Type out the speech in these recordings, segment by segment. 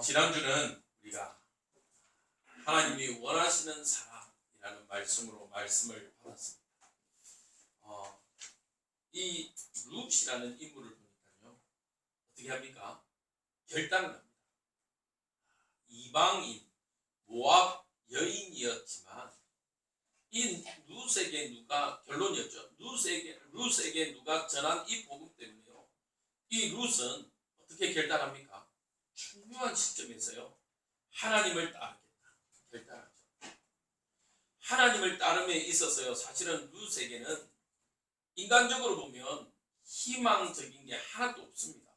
지난주는 우리가 하나님이 원하시는 사람이라는 말씀을 받았습니다. 이 룻이라는 인물을 보니까요, 어떻게 합니까? 결단을 합니다. 이방인 모압 여인이었지만 이 룻에게 누가 결론이었죠. 룻에게 누가 전한 이 복음 때문에요. 이 룻은 어떻게 결단합니까? 중요한 시점에서요, 하나님을 따르겠다 결단하죠. 하나님을 따름에 있어서요, 사실은 룻에게는 인간적으로 보면 희망적인 게 하나도 없습니다.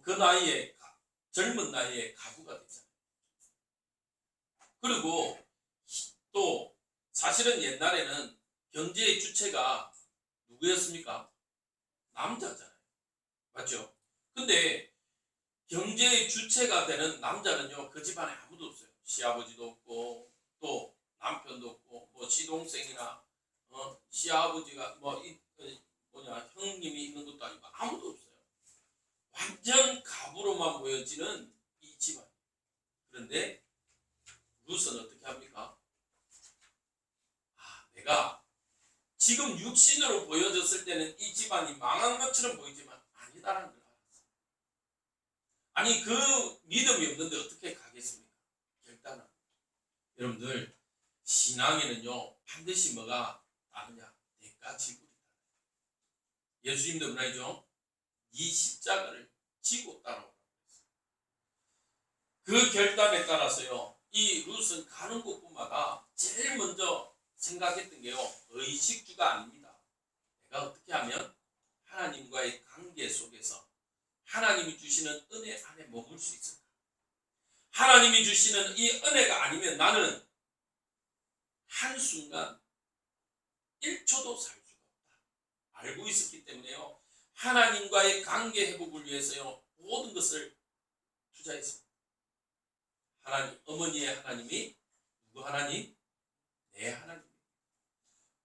그 나이에, 젊은 나이에 가부가 됐잖아요. 그리고 또 사실은 옛날에는 경제의 주체가 누구였습니까? 남자잖아요. 맞죠? 근데 경제의 주체가 되는 남자는요, 그 집안에 아무도 없어요. 시아버지도 없고, 또 남편도 없고, 뭐 시동생이나 시아버지가 형님이 있는 것도 아니고 아무도 없어요. 완전 가부로만 보여지는 이 집안. 그런데 룻은 어떻게 합니까? 내가 지금 육신으로 보여졌을 때는 이 집안이 망한 것처럼 보이지만 아니다라는 걸 알았어요. 아니, 그 믿음이 없는데 어떻게 가겠습니까? 결단은. 여러분들, 신앙에는요, 반드시 뭐가 따르냐? 대가 지불이다. 예수님도 말이죠. 이 십자가를 지고 따라오라고 했어요. 그 결단에 따라서요, 이 룻은 가는 곳마다 제일 먼저 생각했던 게요, 의식주가 아닙니다. 내가 어떻게 하면 하나님과의 관계 속에서 하나님이 주시는 은혜 안에 머물 수 있을까? 하나님이 주시는 이 은혜가 아니면 나는 한순간 1초도 살 수가 없다. 알고 있었기 때문에요, 하나님과의 관계 회복을 위해서요, 모든 것을 투자했습니다. 하나님, 어머니의 하나님이 누구 하나님? 내 하나님.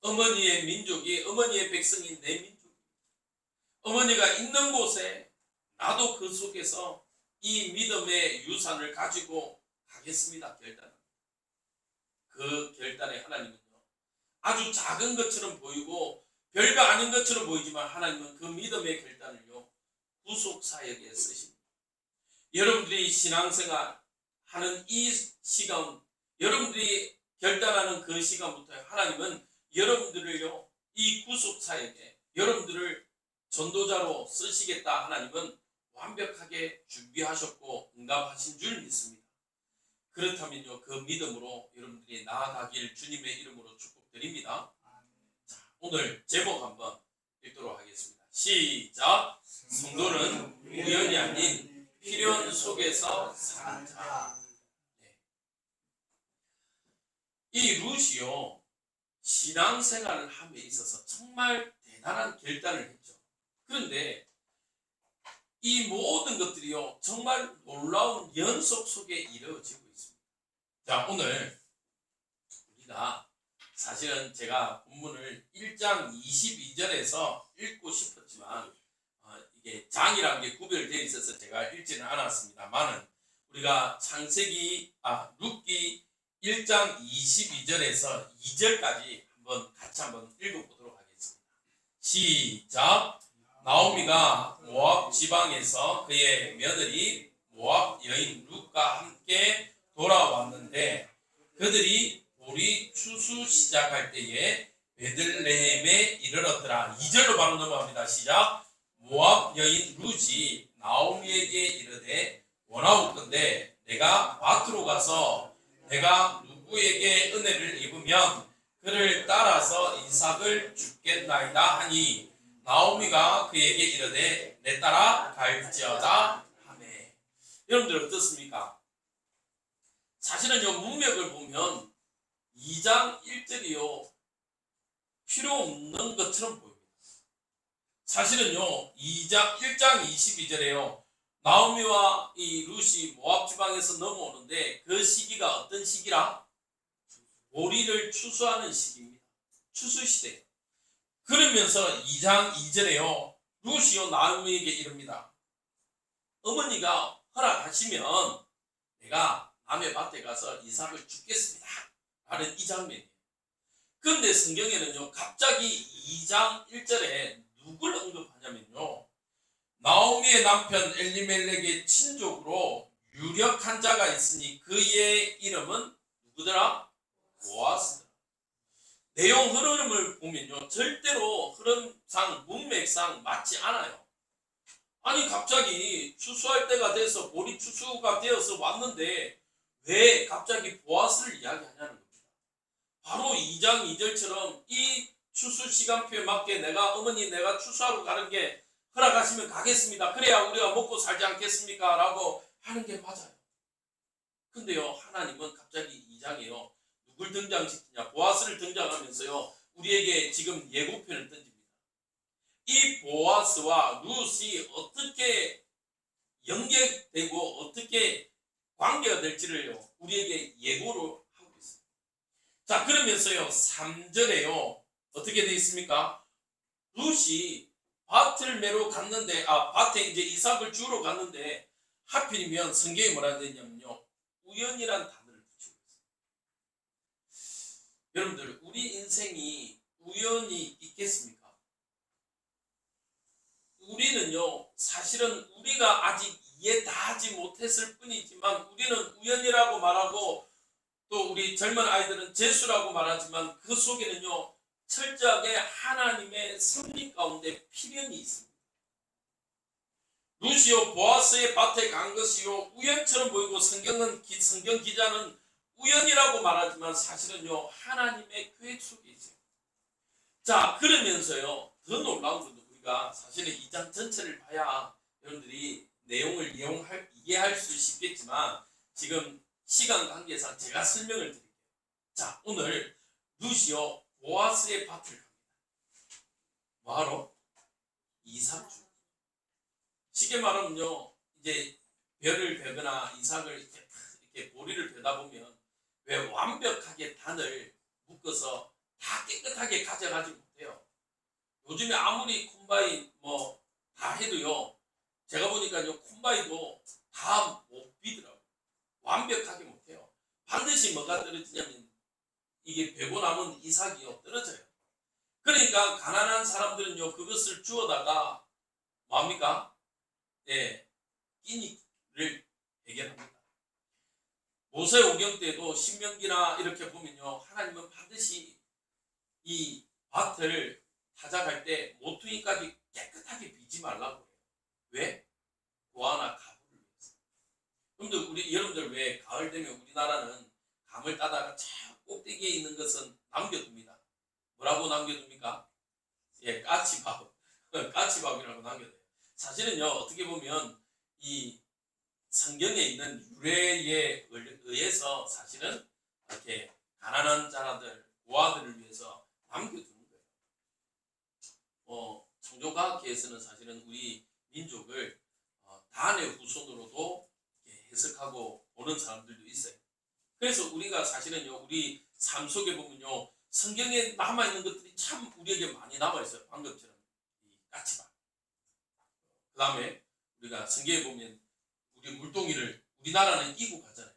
어머니의 민족이, 어머니의 백성이 내 민족입니다. 어머니가 있는 곳에 나도 그 속에서 이 믿음의 유산을 가지고 가겠습니다. 결단합니다. 그 결단에 하나님은요, 아주 작은 것처럼 보이고 별거 아닌 것처럼 보이지만 하나님은 그 믿음의 결단을요, 구속사역에 쓰십니다. 여러분들이 신앙생활 하는 이 시간, 여러분들이 결단하는 그 시간부터 하나님은 여러분들을요, 이 구속사역에 여러분들을 전도자로 쓰시겠다. 하나님은 완벽하게 준비하셨고 응답하신 줄 믿습니다. 그렇다면요, 그 믿음으로 여러분들이 나아가길 주님의 이름으로 축복드립니다. 자, 오늘 제목 한번 읽도록 하겠습니다. 시작. 성도는 우연이 아닌 필연 속에서 사는 자. 이 룻이요, 신앙생활을 함에 있어서 정말 대단한 결단을 했죠. 그런데 이 모든 것들이요, 정말 놀라운 연속 속에 이루어지고 있습니다. 자, 오늘 우리가 사실은 제가 본문을 1장 22절에서 읽고 싶었지만 이게 장이라는 게 구별되어 있어서 제가 읽지는 않았습니다만은 우리가 룻기 1장 22절에서 2절까지 같이 한번 읽어보도록 하겠습니다. 시작. 나오미가 모압 지방에서 그의 며느리 모압 여인 룻과 함께 돌아왔는데 그들이 보리 추수 시작할 때에 베들레헴에 이르렀더라. 2절로 바로 넘어갑니다. 시작. 모압 여인 룻이 나오미에게 이르되 원하옵건대 내가 밭으로 가서 내가 누구에게 은혜를 입으면 그를 따라서 이삭을 주겠나이다 하니 나오미가 그에게 이르되 내 따라 갈지어다 하매. 여러분들 어떻습니까? 사실은요, 문맥을 보면 2장 1절이요, 필요 없는 것처럼 보입니다. 사실은요, 1장 22절에요, 나오미와 이 룻이 모압 지방에서 넘어오는데 그 시기가 어떤 시기라? 보리를 추수하는 시기입니다. 추수 시대. 그러면서 2장 2절에요, 룻이요 나오미에게 이릅니다. 어머니가 허락하시면 내가 남의 밭에 가서 이삭을 죽겠습니다. 라는 이 장면이에요. 그런데 성경에는요, 갑자기 2장 1절에 누굴 언급하냐면요, 나오미의 남편 엘리멜렉의 친족으로 유력한 자가 있으니 그의 이름은 누구더라? 보아스더라. 내용 흐름을 보면요, 절대로 흐름상 문맥상 맞지 않아요. 아니 갑자기 추수할 때가 돼서 보리 추수가 되어서 왔는데 왜 갑자기 보아스를 이야기하냐는 겁니다. 바로 2장 2절처럼 이 추수 시간표에 맞게 내가 추수하러 가는 게 허락하시면 가겠습니다. 그래야 우리가 먹고 살지 않겠습니까? 라고 하는 게 맞아요. 근데요, 하나님은 갑자기 2장에요, 누굴 등장시키냐? 보아스를 등장하면서요, 우리에게 지금 예고편을 던집니다. 이 보아스와 룻이 어떻게 연결되고 어떻게 관계가 될지를 우리에게 예고를 하고 있습니다. 자, 그러면서요, 3절에요, 어떻게 되어 있습니까? 룻이 밭을 매러 갔는데, 밭에 이제 이삭을 주우러 갔는데, 하필이면 성경에 뭐라 되냐면요, 우연이란 단어를 붙이고 있어요. 여러분들, 우리 인생이 우연이 있겠습니까? 우리는요, 사실은 우리가 아직 이해 다 하지 못했을 뿐이지만 우리는 우연이라고 말하고 또 우리 젊은 아이들은 재수라고 말하지만 그 속에는요, 철저하게 하나님의 섭리 가운데 필연이 있습니다. 룻이요, 보아스의 밭에 간 것이요, 우연처럼 보이고 성경 기자는 우연이라고 말하지만 사실은요, 하나님의 계획 속에 있어요. 자, 그러면서요, 더 놀라운 것도 우리가 사실은 2장 전체를 봐야 여러분들이 내용을 이해할 수 있겠지만 지금 시간 관계상 제가 설명을 드릴게요. 자, 오늘 룻이요, 보아스의 밭을 갑니다. 뭐하러? 이삭 주. 쉽게 말하면요, 이제 벼를 베거나 이삭을 이렇게 보리를 베다 보면 왜 완벽하게 단을 묶어서 다 깨끗하게 가져가지 못해요. 요즘에 아무리 콤바인 뭐 다 해도요, 제가 보니까요, 콤바인도 다 못 비더라고요. 완벽하게 못해요. 반드시 뭐가 떨어지냐면 이게 베고 남은 이삭이요, 떨어져요. 그러니까 가난한 사람들은요, 그것을 주워다가 뭐합니까? 예, 끼니를 해결합니다. 모세오경 때도 신명기나 이렇게 보면요, 하나님은 반드시 이 밭을 타작할 때 모퉁이까지 깨끗하게 비지 말라고 해요. 왜? 보아나 가물을 위해서. 여러분들 왜 가을 되면 우리나라는 감을 따다가 저 꼭대기에 있는 것은 남겨둡니다. 뭐라고 남겨둡니까? 예, 까치밥. 까치밥이라고 남겨둬요. 사실은요, 어떻게 보면 이 성경에 있는 유래에 의해서 사실은 이렇게 가난한 자라들, 고아들을 위해서 남겨두는 거예요. 창조과학계에서는 사실은 우리 민족을 단의 후손으로도 해석하고 보는 사람들도 있어요. 그래서 우리가 사실은요, 우리 삶 속에 보면요, 성경에 남아있는 것들이 참 우리에게 많이 남아있어요. 방금처럼 이 까치밥. 그 다음에 우리가 성경에 보면 우리 물동이를 우리나라는 이고 가잖아요.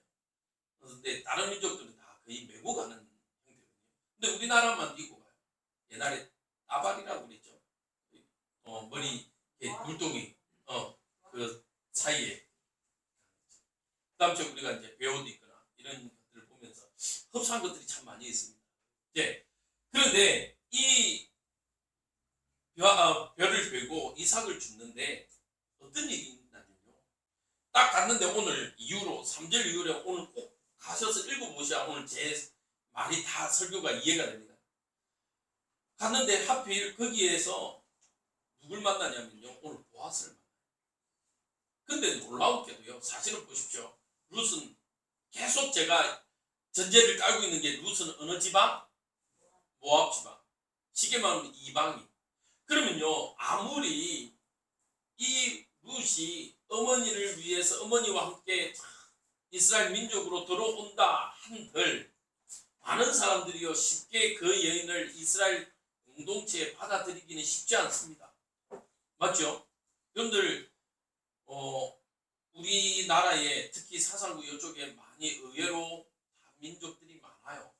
그런데 다른 민족들은 다 거의 메고 가는 형태거든요. 근데 우리나라만 이고 가요. 옛날에 따발이라고 그랬죠. 머리 물동이 그 사이에. 그다음에 우리가 이제 배옷도 있거나 이런 것들을 보면서 흡사한 것들이 참 많이 있습니다. 예. 그런데 이 벼를 베고 이삭을 줍는데 어떤 일이 있냐면요, 딱 갔는데 오늘 이후로 3절 이후에 오늘 꼭 가셔서 읽어보셔야 오늘 제 말이 다 설교가 이해가 됩니다. 갔는데 하필 거기에서 누굴 만나냐면요, 오늘 보아스를 만나요. 근데 놀라웠게도요, 사실은 보십시오. 룻은 계속 제가 전제를 깔고 있는 게 룻은 어느 지방? 모압 지방. 쉽게 말하면 이방인. 그러면요, 아무리 이 룻이 어머니를 위해서 어머니와 함께 이스라엘 민족으로 들어온다 한들 많은 사람들이요, 쉽게 그 여인을 이스라엘 공동체에 받아들이기는 쉽지 않습니다. 맞죠? 여러분들 우리나라에 특히 사상구 이쪽에 많이 의외로 민족들이 많아요.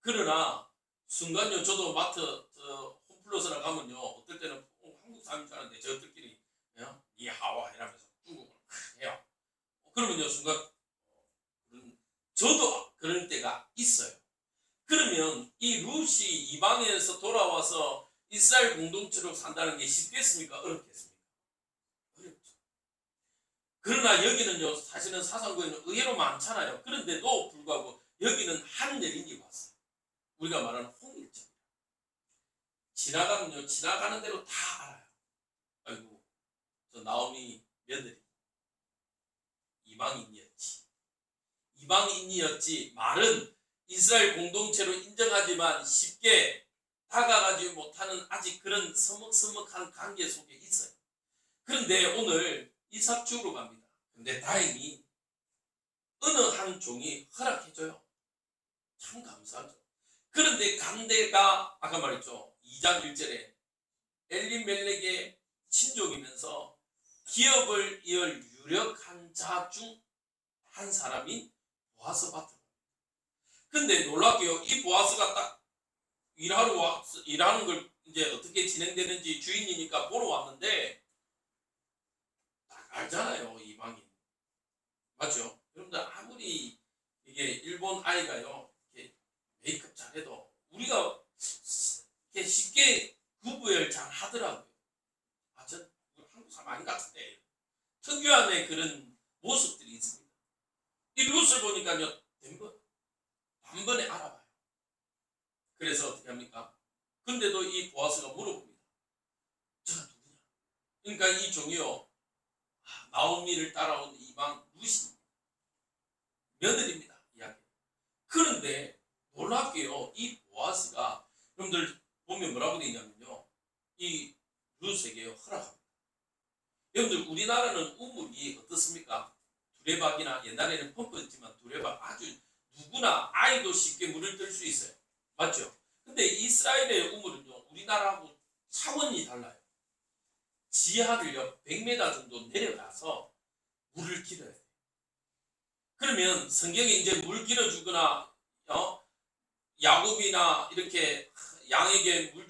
그러나 순간요 저도 마트 홈플러스나 가면요 어떨 때는 한국 사람인 줄 알았는데 저들끼리 니하와 이러면서 중국어를 해요. 그러면요 순간 저도 그런 때가 있어요. 그러면 이 룻이 이방에서 돌아와서 이스라엘 공동체로 산다는 게 쉽겠습니까? 어렵겠습니까? 어렵죠. 그러나 여기는요 사실은 사상구에는 의외로 많잖아요. 그런데도 불구하고 여기는 한 여인이 왔어요. 우리가 말하는 홍일점. 지나가면요 지나가는 대로 다 알아요. 아이고 저 나오미 며느리 이방인이었지 말은 이스라엘 공동체로 인정하지만 쉽게 다가가지 못하는 아직 그런 서먹서먹한 관계 속에 있어요. 그런데 오늘 이삭 집으로 갑니다. 근데 다행히 어느 한 종이 허락해줘요. 참 감사하죠. 그런데 간데가 아까 말했죠. 2장 1절에 엘리멜렉의 친족이면서 기업을 이을 유력한 자 중 한 사람인 보아스 밭으로. 근데 놀랍게요. 이 보아스가 딱 일하는 걸 이제 어떻게 진행되는지 주인이니까 보러 왔는데 딱 알잖아요. 이방인. 맞죠? 여러분들 아무리 이게 일본 아이가요. 이렇게 메이크업 잘해도 우리가 이렇게 쉽게 구별 잘 하더라고요. 아, 전 한국 사람 아닌 것 같은데. 특유한의 그런 모습들이 있습니다. 이 룻을 보니까요. 단번에 알아봐요. 그래서 어떻게 합니까? 근데도 이 보아스가 물어봅니다. 저가 누구냐? 그러니까 이 종이요. 나오미를 따라온 이방 룻입니다. 며느리입니다. 이야기. 그런데 놀랍게요. 이 보아스가 여러분들 보면 뭐라고 되어 있냐면요. 이 룻에게 허락합니다. 여러분들 우리나라는 우물이 어떻습니까? 두레박이나 옛날에는 펌프였지만 두레박 아주 누구나 아이도 쉽게 물을 뜰 수 있어요. 맞죠? 근데 이스라엘의 우물은요. 우리나라하고 차원이 달라요. 지하를요. 100m 정도 내려가서 물을 길어야 돼요. 그러면 성경에 이제 물 길어주거나 야곱이나 이렇게 양에게 물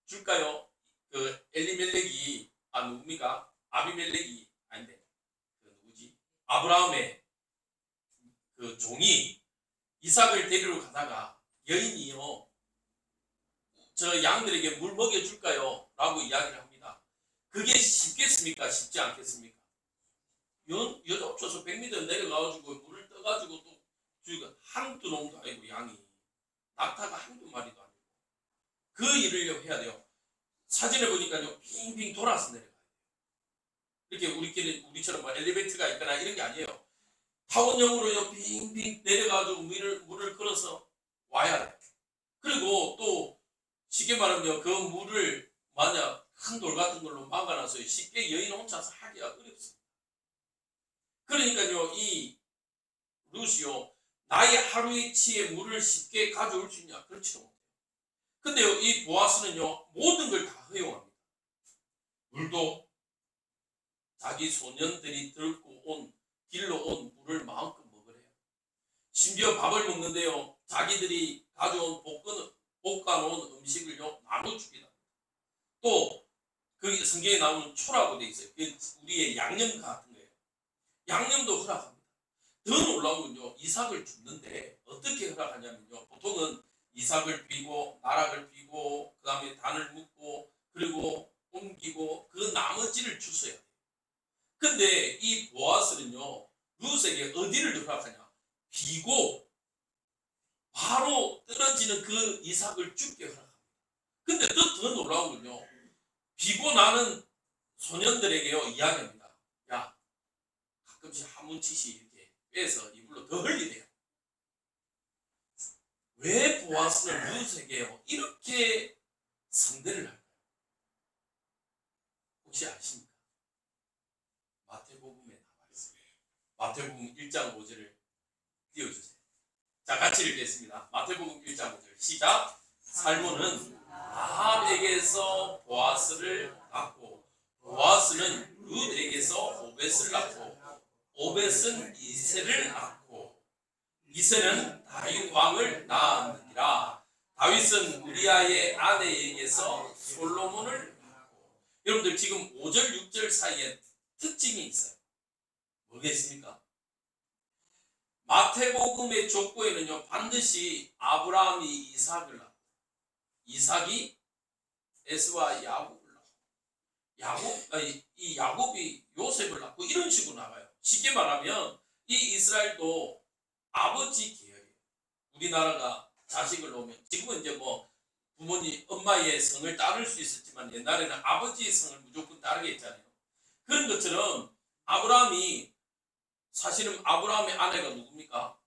줄까요? 그 엘리멜렉이 누굽니까? 아비멜렉이 아닌데 그 누구지? 아브라함의 그 종이 이삭을 데리러 가다가 여인이요 저 양들에게 물 먹여줄까요? 라고 이야기를 합니다. 그게 쉽겠습니까? 쉽지 않겠습니까? 여자 없어서 100m 내려가가지고 물을 떠가지고 또 주기가 한두 놈도 아니고 양이 낙타가 한두 마리도 아니고 그 일을 해야 돼요. 사진을 보니까요 빙빙 돌아서 내려가요. 이렇게 우리처럼 뭐 엘리베이터가 있거나 이런 게 아니에요. 타원형으로요 빙빙 내려가지고 물을 걸어서 와야 돼요. 그리고 또 쉽게 말하면 그 물을 만약 큰 돌 같은 걸로 막아놔서 쉽게 여인 혼자서 하기가 어렵습니다. 그러니까요 이 룻이요 나의 하루이치의 물을 쉽게 가져올 수 있냐? 그렇지도 못해요. 근데요 이 보아스는요 모든 걸 다 허용합니다. 물도 자기 소년들이 길러 온 물을 마음껏 먹으래요. 심지어 밥을 먹는데요 자기들이 가져온 볶아놓은 음식을요 나눠주기도 합니다. 또 그 성경에 나오는 초라고 돼 있어요. 그게 우리의 양념 같은 거예요. 양념도 허락합니다. 더 놀라운 건요 이삭을 줍는데 어떻게 허락하냐면요 보통은 이삭을 비고 나락을 비고 그 다음에 단을 묶고 그리고 옮기고 그 나머지를 주셔야 돼요. 근데 이 보아스는요 룻에게 어디를 허락하냐? 비고 바로 떨어지는 그 이삭을 죽게 허락합니다. 근데 더 놀라운 건요 비고 나는 소년들에게요 이야기합니다. 야 가끔씩 한 문치씩 이렇게 빼서 이불로 더 흘리래요. 왜 보아스는 룻에게요 이렇게 상대를 할까요? 혹시 아십니까? 마태복음에 나와 있습니다. 마태복음 1장 5절을 띄워주세요. 자 같이 읽겠습니다. 마태복음 1장 5절 시작. 살몬은 라합에게서 보아스를 낳고 보아스는 룻에게서 오벳을 낳고 오벳은 이새를 낳고 이새는 다윗 왕을 낳았느니라. 다윗은 우리아의 아내에게서 솔로몬을 낳고. 여러분들 지금 5절 6절 사이에 특징이 있어요. 뭐겠습니까? 마태복음의 족보에는요 반드시 아브라함이 이삭을 낳고 이삭이 에스와 야곱을 낳고 이 야곱이 요셉을 낳고 이런 식으로 나가요. 쉽게 말하면 이 이스라엘도 아버지 계열이에요. 우리나라가 자식을 놓으면 지금은 이제 뭐 부모님 엄마의 성을 따를 수 있었지만 옛날에는 아버지의 성을 무조건 따르게 했잖아요. 그런 것처럼 아브라함이 사실은 아브라함의 아내가 누굽니까?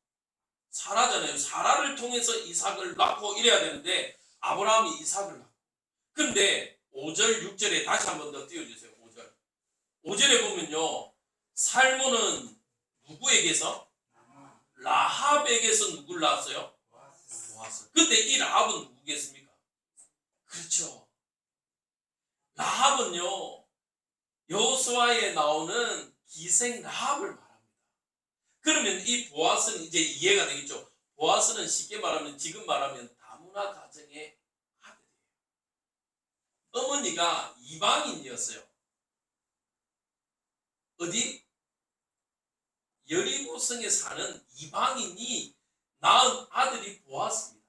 사라잖아요. 사라를 통해서 이삭을 낳고 이래야 되는데 아브라함이 이삭을 낳고. 그런데 5절 6절에 다시 한 번 더 띄워주세요. 5절. 5절에 보면요. 살몬은 누구에게서? 라합에게서 누굴 낳았어요? 보아스. 근데 이 라합은 누구겠습니까? 그렇죠. 라합은요. 여호수아에 나오는 기생 라합을 말합니다. 그러면 이 보아스는 이제 이해가 되겠죠. 보아스는 쉽게 말하면 지금 말하면 다문화 가정의 아들이에요. 어머니가 이방인이었어요. 어디? 여리고성에 사는 이방인이 낳은 아들이 보아스입니다.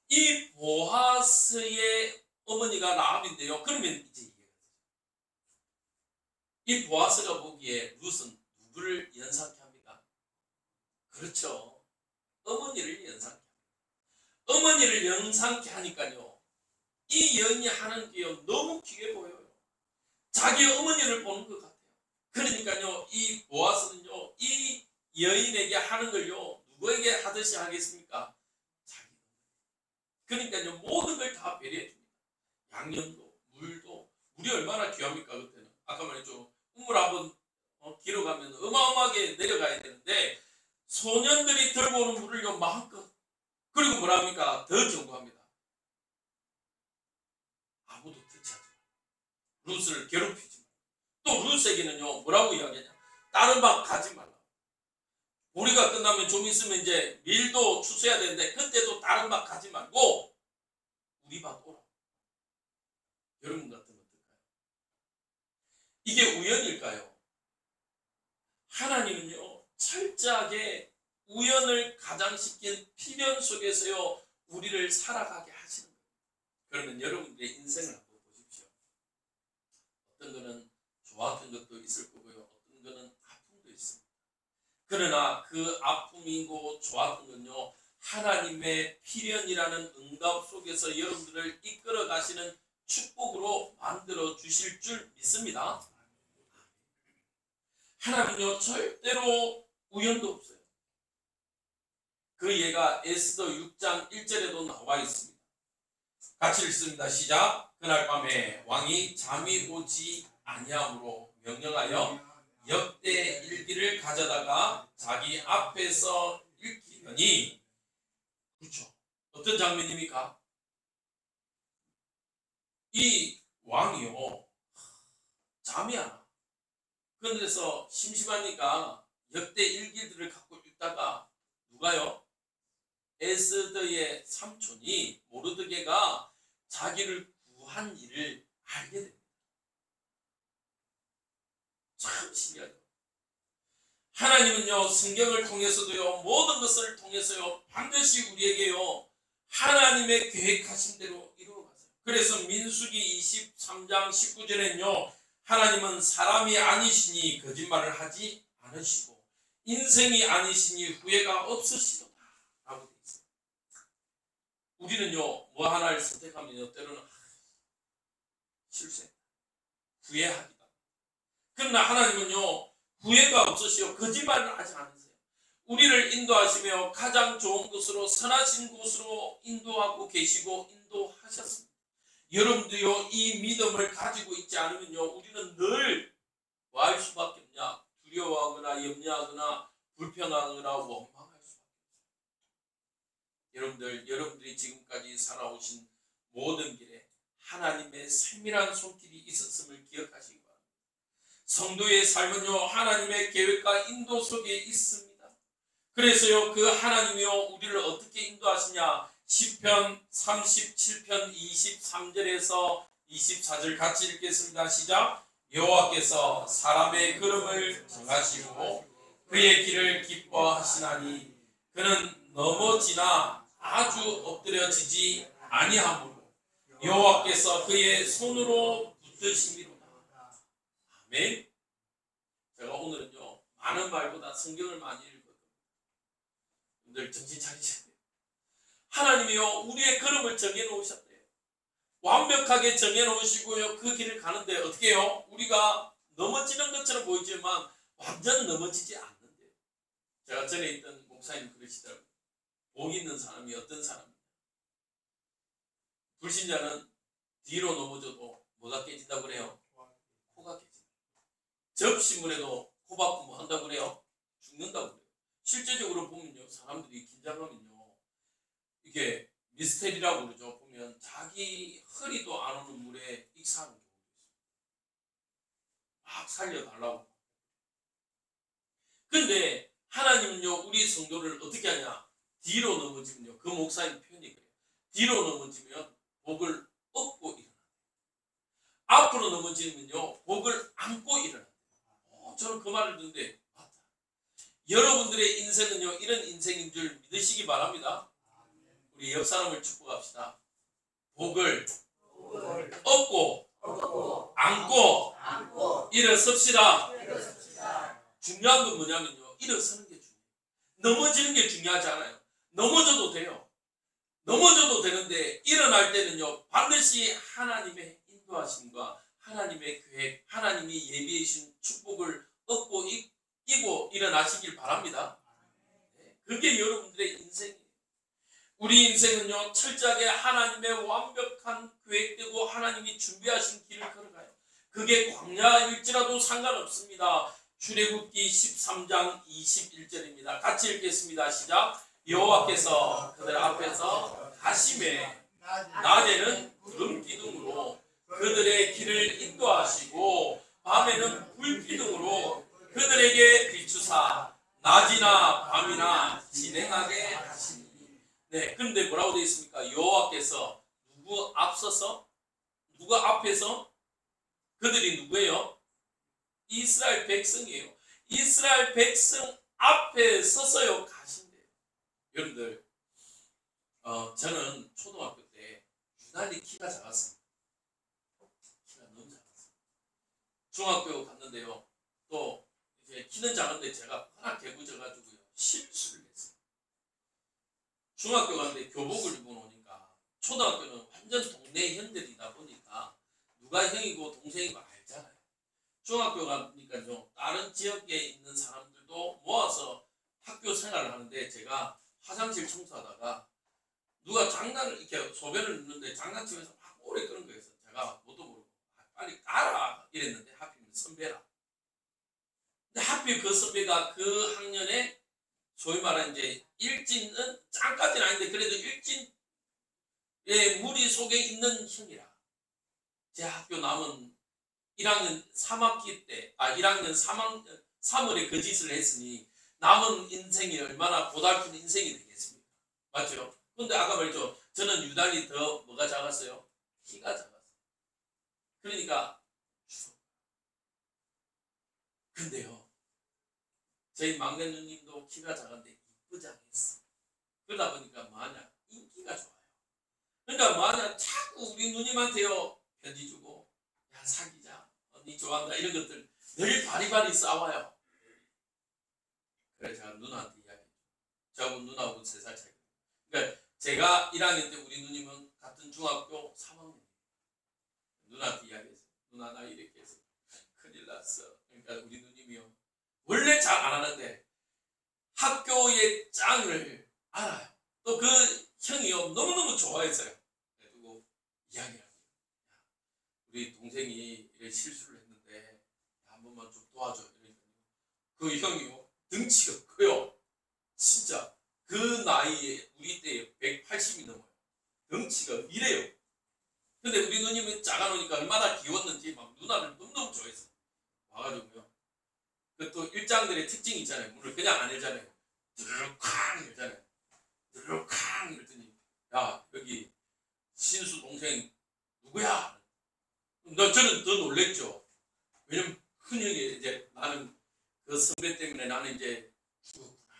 이 보아스의 어머니가 라합인데요. 그러면 이제 이해가 되죠. 이 보아스가 보기에 룻은 누구를 연상케 합니까? 그렇죠. 어머니를 연상케 합니다. 어머니를 연상케 하니까요. 이 여인이 하는 게 너무 귀해 보여요. 자기 어머니를 보는 것 같아요. 그러니까요. 이 보아스는요. 이 여인에게 하는 걸요. 누구에게 하듯이 하겠습니까? 자기 어머니. 그러니까요. 모든 걸 다 배려해 줍니다. 양념도 물도. 물이 얼마나 귀합니까 그때는. 아까 말했죠. 우물 한번 길어가면 어마어마하게 내려가야 되는데 소년들이 들고 오는 물을요 마음껏. 그리고 뭐랍니까? 더 경고합니다. 아무도 터치하지 마. 룻을 괴롭히지 마. 또 룻에게는요 뭐라고 이야기하냐? 다른 방 가지 말라. 보리가 끝나면 좀 있으면 이제 밀도 추수해야 되는데 그때도 다른 방 가지 말고 우리 방 오라. 여러분 같으면 어떨까요? 이게 우연일까요? 하나님은요 철저하게 우연을 가장시킨 필연 속에서요 우리를 살아가게 하시는 거예요. 그러면 여러분들의 인생을 한번 보십시오. 어떤 거는 좋았던 것도 있을 거고요. 어떤 거는 아픔도 있습니다. 그러나 그 아픔이고 좋았던 건요 하나님의 필연이라는 응답 속에서 여러분들을 이끌어 가시는 축복으로 만들어 주실 줄 믿습니다. 하나님은요 절대로 우연도 없어요. 그 예가 에스더 6장 1절에도 나와 있습니다. 같이 읽습니다. 시작. 그날 밤에 왕이 잠이 오지 아니함으로 명령하여 역대 일기를 가져다가 자기 앞에서 읽히더니, 그렇죠. 어떤 장면입니까? 이 왕이요 잠이 안 와. 그래서 심심하니까 역대 일기들을 갖고 읽다가 누가요? 에스더의 삼촌이 모르드게가 자기를 구한 일을 알게 됩니다. 참 신기하죠. 하나님은요 성경을 통해서도요 모든 것을 통해서요 반드시 우리에게요 하나님의 계획하신 대로 이루어가세요. 그래서 민수기 23장 19절에는요 하나님은 사람이 아니시니 거짓말을 하지 않으시고 인생이 아니시니 후회가 없으시도다 라고 되어 있어요. 우리는요 뭐 하나를 선택하면 때로는 실수했다 후회하기다. 그러나 하나님은요 후회가 없으시고 거짓말을 하지 않으세요. 우리를 인도하시며 가장 좋은 곳으로 선하신 곳으로 인도하고 계시고 인도하셨습니다. 여러분도요 이 믿음을 가지고 있지 않으면요 우리는 늘 뭐 할 수밖에 없냐? 두려워하거나 염려하거나 불평하거나 원망할 수밖에 없어요. 여러분들이 지금까지 살아오신 모든 길에 하나님의 세밀한 손길이 있었음을 기억하시기 바랍니다. 성도의 삶은요 하나님의 계획과 인도 속에 있습니다. 그래서요 그 하나님이요 우리를 어떻게 인도하시냐. 시편 37편 23절에서 24절 같이 읽겠습니다. 시작. 여호와께서 사람의 걸음을 정하시고 그의 길을 기뻐하시나니 그는 넘어지나 아주 엎드려지지 아니하므로 여호와께서 그의 손으로 붙드심이로다. 아멘. 제가 오늘은요 많은 말보다 성경을 많이 읽거든요. 여러분들 정신 차리셔야 돼요. 하나님이요 우리의 걸음을 정해놓으셨대요. 완벽하게 정해놓으시고요 그 길을 가는데 어떻게 해요? 우리가 넘어지는 것처럼 보이지만 완전 넘어지지 않는데요. 제가 전에 있던 목사님 그러시더라고요. 복 있는 사람이 어떤 사람이냐. 불신자는 뒤로 넘어져도 뭐가 깨진다고 그래요? 코가 깨진다. 접시물에도 코 박고 뭐 한다고 그래요? 죽는다고 그래요. 실제적으로 보면요 사람들이 긴장하면요 이게 미스테리라고 그러죠. 보면 자기 허리도 안 오는 물에 익사하는 경우도 있어요. 막 살려달라고. 근데 하나님은요 우리 성도를 어떻게 하냐. 뒤로 넘어지면요 그 목사님 표현이 그래요. 뒤로 넘어지면 복을 얻고 일어나요. 앞으로 넘어지면요 복을 안고 일어나요. 저는 그 말을 듣는데 맞다. 여러분들의 인생은요 이런 인생인 줄 믿으시기 바랍니다. 우리 옆 사람을 축복합시다. 복을 얻고 안고 일어섭시다. 중요한 건 뭐냐면요 일어서는 게 중요해요. 넘어지는 게 중요하지 않아요. 넘어져도 돼요. 넘어져도 되는데 일어날 때는요 반드시 하나님의 인도하심과 하나님의 계획, 하나님이 예비해 주신 축복을 얻고 이고 일어나시길 바랍니다. 그게 여러분들의 인생이에요. 우리 인생은요 철저하게 하나님의 완벽한 계획되고 하나님이 준비하신 길을 걸어가요. 그게 광야일지라도 상관없습니다. 출애굽기 13장 21절입니다. 같이 읽겠습니다. 시작. 여호와께서 그들 앞에서 가심에 낮에는 구름 기둥으로 그들의 길을 인도하시고 밤에는 불 기둥으로 그들에게 비추사 낮이나 밤이나 진행하게 하시니. 네, 근데 뭐라고 되어 있습니까? 여호와께서 누구 앞서서 누구 앞에서 그들이 누구예요? 이스라엘 백성이에요. 이스라엘 백성 앞에 서서요 가신대요. 여러분들 저는 초등학교 때 유난히 키가 작았습니다. 키가 너무 작았어요. 중학교 갔는데요. 또 이제 키는 작은데 제가 워낙 개구져가지고요 실수를 했어요. 중학교 갔는데 교복을 입고 오니까 초등학교는 완전 동네 형들이다 보니까 누가 형이고 동생이고 알잖아요. 중학교 가니까 좀 다른 지역에 있는 사람들도 모아서 학교 생활을 하는데 제가 화장실 청소하다가 누가 장난을 이렇게 소변을 넣는데 장난치면서 막 오래 끄는 거였어. 제가 뭣도 모르고 빨리 까라 이랬는데 하필이면 선배라. 근데 하필 그 선배가 그 학년에 소위 말하는 이제 일진은 짱까지는 아닌데 그래도 일진의 무리 속에 있는 형이라. 제 학교 남은 1학년 3학기 때 1학년 3월에 그 짓을 했으니 남은 인생이 얼마나 고달픈 인생이 되겠습니까? 맞죠? 근데 아까 말했죠. 저는 유달리 더 뭐가 작았어요? 키가 작았어요. 그러니까 근데요 저희 막내 누님도 키가 작은데 이쁘지 않겠어. 그러다 보니까 뭐하냐 인기가 좋아요. 그러니까 뭐하냐 자꾸 우리 누님한테요 편지 주고 야 사귀자 언니 좋아한다 이런 것들 늘 바리바리 싸워요. 그래 제가 누나한테 이야기했죠. 저하고 누나하고 3살 차이. 그러니까 제가 1학년 때 우리 누님은 같은 중학교 3학년. 누나한테 이야기했어요. 누나 나 이렇게 해서 큰일 났어. 그러니까 우리 누님이요. 원래 잘 안 하는데 학교의 짱을 알아요. 또 그 형이요 너무너무 좋아했어요. 그래가지고 이야기를 합니다. 우리 동생이 이런 실수를 했는데 한 번만 좀 도와줘. 이러니까 그 형이요 등치가 커요. 진짜 그 나이에 우리 때에 180이 넘어요. 덩치가 이래요. 근데 우리 누님이 작아놓으니까 얼마나 귀여웠는지 막 누나를 너무너무 좋아했어요. 와가지고 그또 일장들의 특징이 있잖아요. 물을 그냥 안 열잖아요. 드르륵쾅 열잖아요. 드르륵쾅 열더니 야 여기 신수 동생 누구야? 저는 더 놀랬죠. 왜냐면 흔히 이제 나는 그 선배 때문에 나는 이제 죽었구나.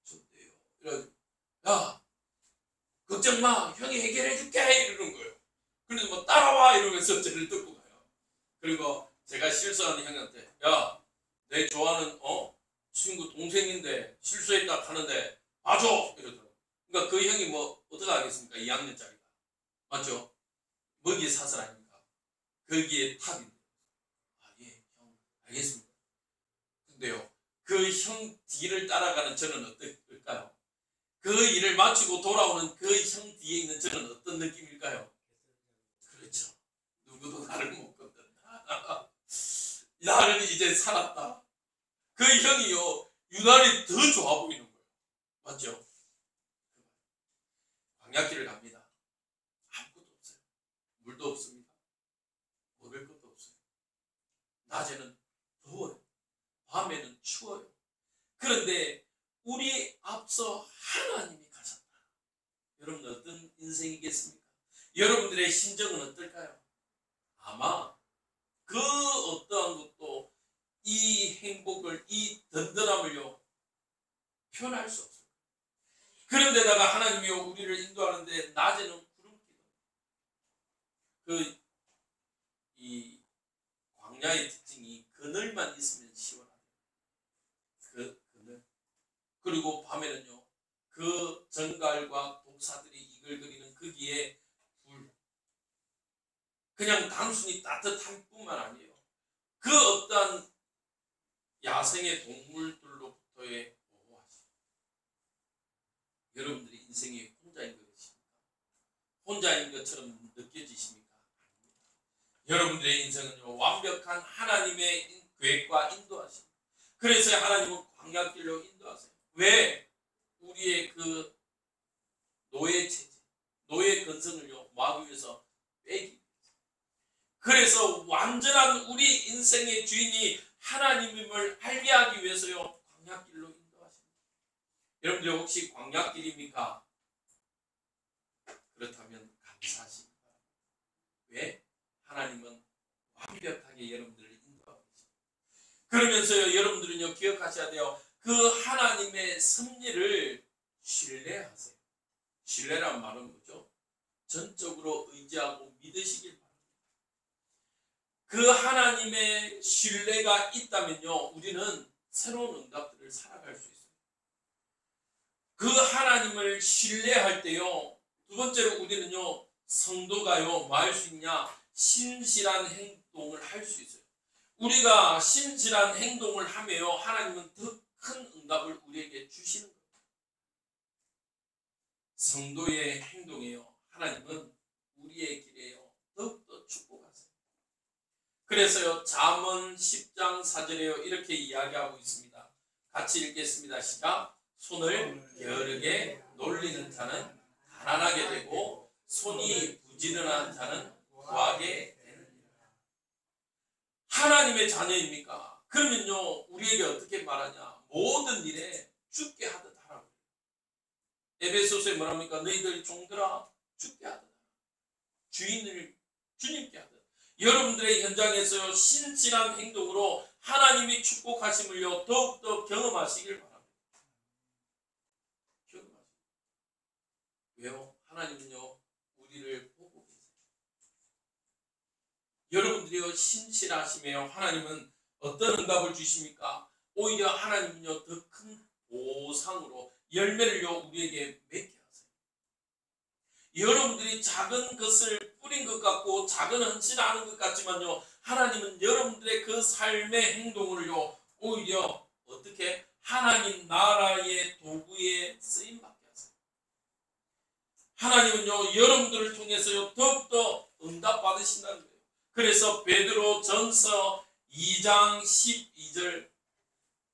좋대요. 이러 야 걱정 마 형이 해결해 줄게 이러는 거예요. 그래서 뭐 따라와 이러면서 저를 듣고 가요. 그리고 제가 실수하는 형한테 야 내 좋아하는 친구 동생인데 실수했다 하는데 봐줘 이러더라고요. 그러니까 그 형이 뭐 어떻게 하겠습니까? 2학년짜리가 맞죠? 먹이의 사슬 아닙니까? 거기에 탑인데 예 형 알겠습니다. 근데요 그 형 뒤를 따라가는 저는 어떨까요? 그 일을 마치고 돌아오는 그 형 뒤에 있는 저는 어떤 느낌일까요? 그렇죠. 누구도 나를 못 건든다. 나는 이제 살았다. 그 형이요 유난히 더 좋아 보이는 거예요. 맞죠? 광야길을 갑니다. 아무것도 없어요. 물도 없습니다. 먹을 것도 없어요. 낮에는 더워요. 밤에는 추워요. 그런데 우리 앞서 하나님이 가셨다. 여러분 어떤 인생이겠습니까? 여러분들의 심정은 어떨까요? 아마 그 어떠한 것도 이 행복을, 이 든든함을요 표현할 수 없어요. 그런데다가 하나님이요 우리를 인도하는데 낮에는 구름기도. 이 광야의 특징이 그늘만 있으면 시원하대요. 그 그늘. 그리고 밤에는요 그 정갈과 독사들이 이글거리는 거기에 불. 그냥 단순히 따뜻한 뿐만 아니에요. 그 어떠한 야생의 동물들로부터의 보호하심. 여러분들이 인생에 혼자인 것이십니까? 혼자인 것처럼 느껴지십니까? 아닙니다. 여러분들의 인생은요 완벽한 하나님의 계획과 인도하심. 그래서 하나님은 광야길로 인도하세요. 왜? 우리의 그 노예 체제, 노예 근성을요 막기 위해서 빼기. 그래서 완전한 우리 인생의 주인이 하나님임을 알게 하기 위해서요 광야길로 인도하십니다. 여러분들 혹시 광야길입니까? 그렇다면 감사하십니다. 왜? 하나님은 완벽하게 여러분들을 인도하고 있습니다. 그러면서요 여러분들은요 기억하셔야 돼요. 그 하나님의 섭리를 신뢰하세요. 신뢰란 말은 뭐죠? 전적으로 의지하고 믿으시길 바랍니다. 그 하나님의 신뢰가 있다면요 우리는 새로운 응답들을 살아갈 수 있어요. 그 하나님을 신뢰할 때요 두 번째로 우리는요 성도가요 뭐 할 수 있냐? 신실한 행동을 할 수 있어요. 우리가 신실한 행동을 하며요 하나님은 더 큰 응답을 우리에게 주시는 거예요. 성도의 행동에요 하나님은 우리의 길에요 더욱더 축복하세요. 그래서요 잠언 10장 4절에요 이렇게 이야기하고 있습니다. 같이 읽겠습니다. 시작. 손을 게으르게 놀리는 자는 가난하게 되고 손이 부지런한 자는 구하게 되느니라. 하나님의 자녀입니까? 그러면요 우리에게 어떻게 말하냐? 모든 일에 죽게 하듯 하라고. 에베소서에 뭐랍니까? 너희들 종들아 죽게 하듯 주인을 주님께 하듯. 여러분들의 현장에서요 신실한 행동으로 하나님이 축복하심을요 더욱더 경험하시길 바랍니다. 경험하시길. 왜요? 하나님은요 우리를 보고 계세요. 여러분들이요 신실하시며 하나님은 어떤 응답을 주십니까? 오히려 하나님은요 더 큰 보상으로 열매를요 우리에게 맺게 하세요. 여러분들이 작은 것을 뿌린 것 같고 작은 헌신하는 것 같지만요 하나님은 여러분들의 그 삶의 행동을요 오히려 어떻게 하나님 나라의 도구에 쓰임받게 하세요. 하나님은요 여러분들을 통해서요 더욱더 응답 받으신다는 거예요. 그래서 베드로전서 2장 12절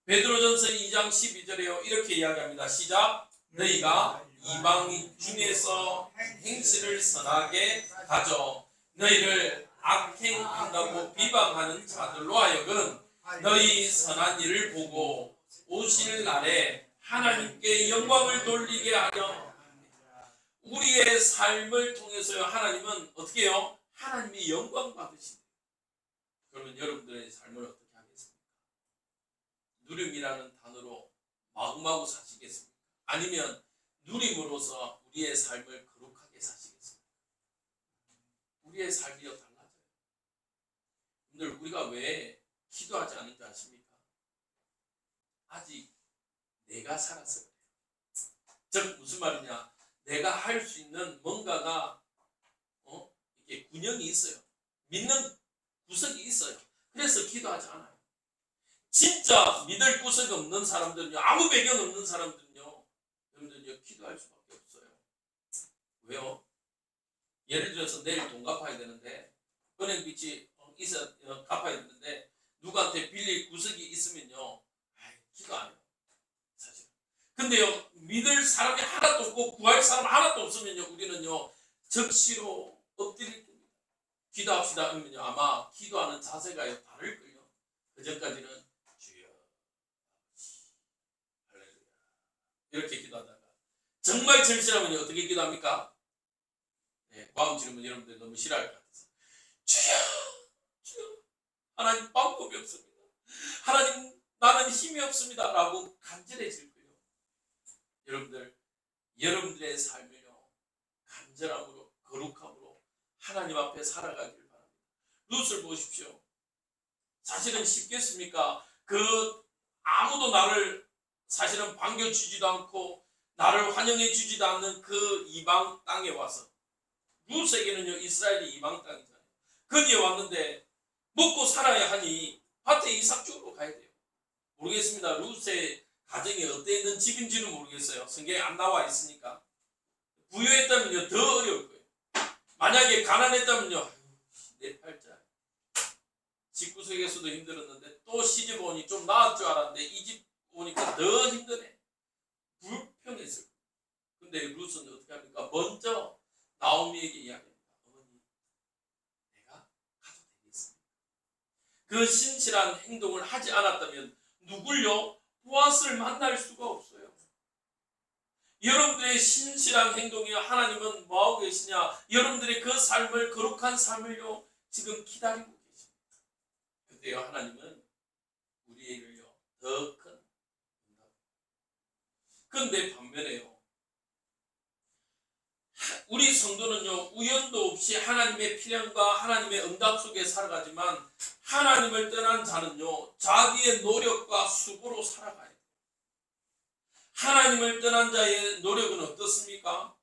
베드로전서 2장 12절에요 이렇게 이야기합니다. 시작. 너희가 이방인 중에서 행실을 선하게 가져 너희를 악행한다고 비방하는 자들로 하여금 너희 선한 일을 보고 오실 날에 하나님께 영광을 돌리게 하려. 우리의 삶을 통해서요, 하나님은 어떻게 해요? 하나님이 영광 받으신대요. 그러면 여러분들의 삶을 어떻게 하겠습니까? 누림이라는 단어로 마구마구 사시겠습니까? 아니면 누림으로써 우리의 삶을 거룩하게 사시겠습니까? 우리의 삶이요 달라져요. 여러분들, 우리가 왜 기도하지 않는 줄 아십니까? 아직 내가 살아서 그래요. 즉 무슨 말이냐? 내가 할 수 있는 뭔가가 이게 균형이 있어요. 믿는 구석이 있어요. 그래서 기도하지 않아요. 진짜 믿을 구석이 없는 사람들은요, 아무 배경 없는 사람들은요, 여러분들요 기도할 수밖에 없어요. 왜요? 예를 들어서 내일 돈 갚아야 되는데 은행 빚이 갚아야 되는데 누구한테 빌릴 구석이 있으면요, 기도 안 해요. 사실. 근데요, 믿을 사람이 하나도 없고 구할 사람 하나도 없으면요, 우리는요 적시로 엎드릴 겁니다. 기도합시다 하면요, 아마 기도하는 자세가 다를걸요. 그 전까지는 주여 할렐루야 이렇게 기도하다가 정말 절실하면 어떻게 기도합니까? 네, 마음 지르면 여러분들 너무 싫어할 것 같아서 주여 주여 하나님 방법이 없습니다. 하나님 나는 힘이 없습니다 라고 간절해질 거예요. 여러분들, 여러분들의 삶을요 간절함으로 거룩함으로 하나님 앞에 살아가길 바랍니다. 룻을 보십시오. 사실은 쉽겠습니까? 아무도 나를 사실은 반겨주지도 않고 나를 환영해 주지도 않는 그 이방 땅에 와서, 룻에게는요 이스라엘이 이방 땅이잖아요. 거기에 왔는데 먹고 살아야 하니 밭에 이삭 주우러 가야 돼요. 모르겠습니다. 룻의 가정이 어땠는 집인지는 모르겠어요. 성경에 안 나와 있으니까. 부유했다면요 더 어려울 거예요. 만약에 가난했다면요, 내 팔자 집구석에서도 힘들었는데 또 시집 오니 좀 나을 줄 알았는데 이 집 오니까 더 힘드네. 불평했을 거예요. 근데 룻은 어떻게 합니까? 먼저 나오미에게 이야기합니다. 어머니, 내가 가도 되겠습니까? 그 신실한 행동을 하지 않았다면 누굴요? 보아스를 만날 수가 없어요. 여러분들의 신실한 행동이요, 하나님은 뭐하고 계시냐? 여러분들의 그 삶을, 거룩한 삶을요 지금 기다리고 계십니다. 그때요 하나님은 우리에게요 더 큰 응답. 그런데 반면에요, 우리 성도는요 우연도 없이 하나님의 필연과 하나님의 응답 속에 살아가지만 하나님을 떠난 자는요 자기의 노력과 수고로 살아가요. 하나님을 떠난 자의 노력은 어떻습니까?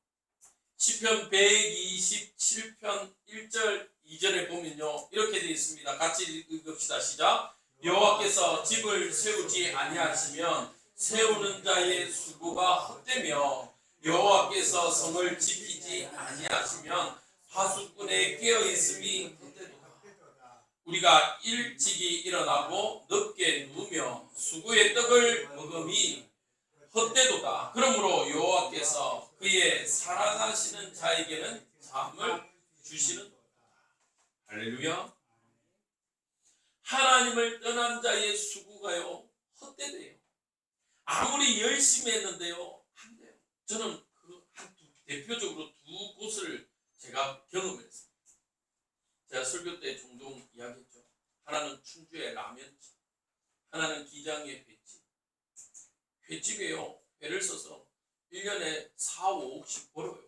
시편 127편 1절 2절에 보면요 이렇게 되어 있습니다. 같이 읽읍시다. 시작. 여호와께서 집을 세우지 아니하시면 세우는 자의 수고가 헛되며 여호와께서 성을 지키지 아니하시면 파수꾼의 깨어있음이 헛되도다. 우리가 일찍이 일어나고 늦게 누우며 수고의 떡을 먹음이 헛되도다. 그러므로 여호와께서 그의 사랑하시는 자에게는 잠을 주시는 도다. 할렐루야. 하나님을 떠난 자의 수고가요 헛되대요. 아무리 열심히 했는데요 안 돼요. 저는 대표적으로 두 곳을 제가 경험을 했습니다. 제가 설교 때 종종 이야기했죠. 하나는 춘주의 라면집, 하나는 기장의 횟집. 횟집이에요. 회를 써서 1년에 4, 5억씩 벌어요.